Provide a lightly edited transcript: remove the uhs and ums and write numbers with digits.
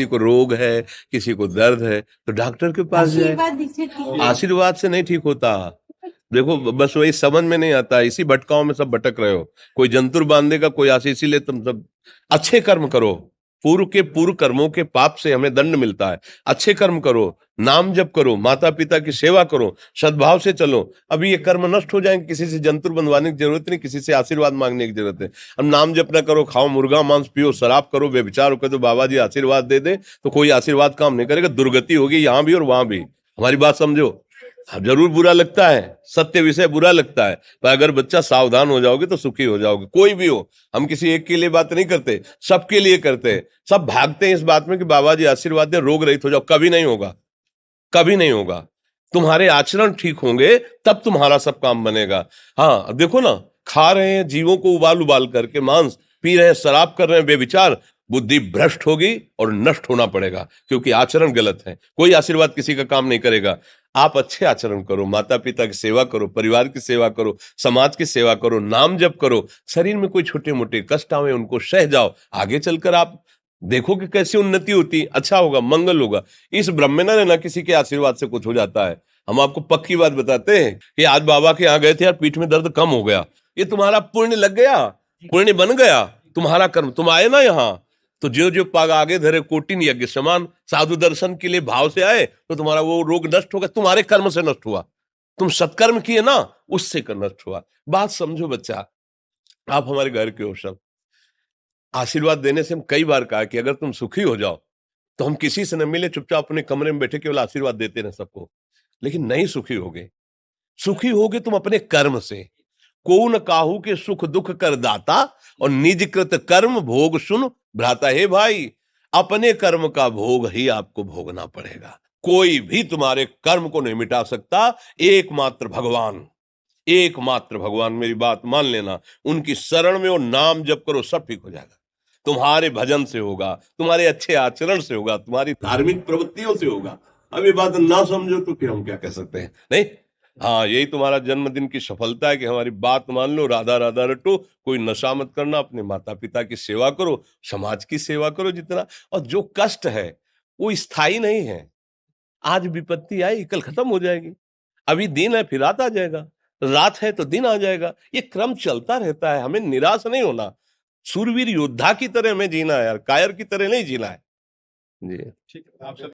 किसी को रोग है, किसी को दर्द है, तो डॉक्टर के पास जाए। आशीर्वाद से नहीं ठीक होता। देखो बस वही समझ में नहीं आता, इसी भटकाओं में सब भटक रहे हो। कोई जंतुर बांध देगा, कोई आशीष, इसीलिए तुम सब अच्छे कर्म करो। पूर्व के पूर्व कर्मों के पाप से हमें दंड मिलता है। अच्छे कर्म करो, नाम जप करो, माता पिता की सेवा करो, सद्भाव से चलो। अभी ये कर्म नष्ट हो जाएंगे, किसी से जंतुर बंधवाने की जरूरत नहीं, किसी से आशीर्वाद मांगने की जरूरत है। अब नाम जप ना करो, खाओ मुर्गा मांस, पियो शराब, करो व्यभिचार, करो तो बाबा जी आशीर्वाद दे दे, तो कोई आशीर्वाद काम नहीं करेगा। दुर्गति होगी यहाँ भी और वहां भी। हमारी बात समझो। हाँ, जरूर बुरा लगता है, सत्य विषय बुरा लगता है, पर अगर बच्चा सावधान हो जाओगे तो सुखी हो जाओगे। कोई भी हो, हम किसी एक के लिए बात नहीं करते, सबके लिए करते हैं। सब भागते हैं इस बात में कि बाबा जी आशीर्वाद दे, रोग रहित हो जाओ। कभी नहीं होगा, कभी नहीं होगा। तुम्हारे आचरण ठीक होंगे तब तुम्हारा सब काम बनेगा। हाँ देखो ना, खा रहे हैं जीवों को उबाल उबाल करके मांस, पी रहे हैं शराब, कर रहे हैं बेविचार, बुद्धि भ्रष्ट होगी और नष्ट होना पड़ेगा, क्योंकि आचरण गलत है। कोई आशीर्वाद किसी का काम नहीं करेगा। आप अच्छे आचरण करो, माता पिता की सेवा करो, परिवार की सेवा करो, समाज की सेवा करो, नाम जप करो। शरीर में कोई छोटे मोटे कष्ट आवे उनको सह जाओ, आगे चलकर आप देखो कि कैसी उन्नति होती, अच्छा होगा, मंगल होगा। इस ब्रह्म में ना रहना, किसी के आशीर्वाद से कुछ हो जाता है। हम आपको पक्की बात बताते हैं कि आज बाबा के यहाँ गए थे यार, पीठ में दर्द कम हो गया। ये तुम्हारा पुण्य लग गया, पुण्य बन गया, तुम्हारा कर्म। तुम आए ना यहाँ, तो जो जो पाग आगे धरे कोटिन यज्ञ समान, साधु दर्शन के लिए भाव से आए तो तुम्हारा वो रोग नष्ट होगा, तुम्हारे कर्म से नष्ट हुआ। तुम सत्कर्म किए ना, उससे कर नष्ट हुआ। बात समझो बच्चा, आप हमारे घर के हो सब। आशीर्वाद देने से हम कई बार कहा कि अगर तुम सुखी हो जाओ तो हम किसी से न मिले, चुपचाप अपने कमरे में बैठे केवल आशीर्वाद देते रहे सबको। लेकिन नहीं सुखी होगे। सुखी होगे तुम अपने कर्म से। को न काहू के सुख दुख कर दाता, और निज कृत कर्म भोग सुन भ्राता। हे भाई, अपने कर्म का भोग ही आपको भोगना पड़ेगा। कोई भी तुम्हारे कर्म को नहीं मिटा सकता, एकमात्र भगवान। एकमात्र भगवान, मेरी बात मान लेना। उनकी शरण में और नाम जप करो, सब ठीक हो जाएगा। तुम्हारे भजन से होगा, तुम्हारे अच्छे आचरण से होगा, तुम्हारी धार्मिक प्रवृत्तियों से होगा। अब ये बात ना समझो तो फिर हम क्या कह सकते हैं, नहीं। हाँ, यही तुम्हारा जन्मदिन की सफलता है कि हमारी बात मान लो, राधा राधा रटो, कोई नशा मत करना, अपने माता पिता की सेवा करो, समाज की सेवा करो जितना। और जो कष्ट है वो स्थायी नहीं है। आज विपत्ति आई, कल खत्म हो जाएगी। अभी दिन है, फिर रात आ जाएगा, रात है तो दिन आ जाएगा। ये क्रम चलता रहता है, हमें निराश नहीं होना। सूरवीर योद्धा की तरह हमें जीना है यार, कायर की तरह नहीं जीना है। जी ठीक है।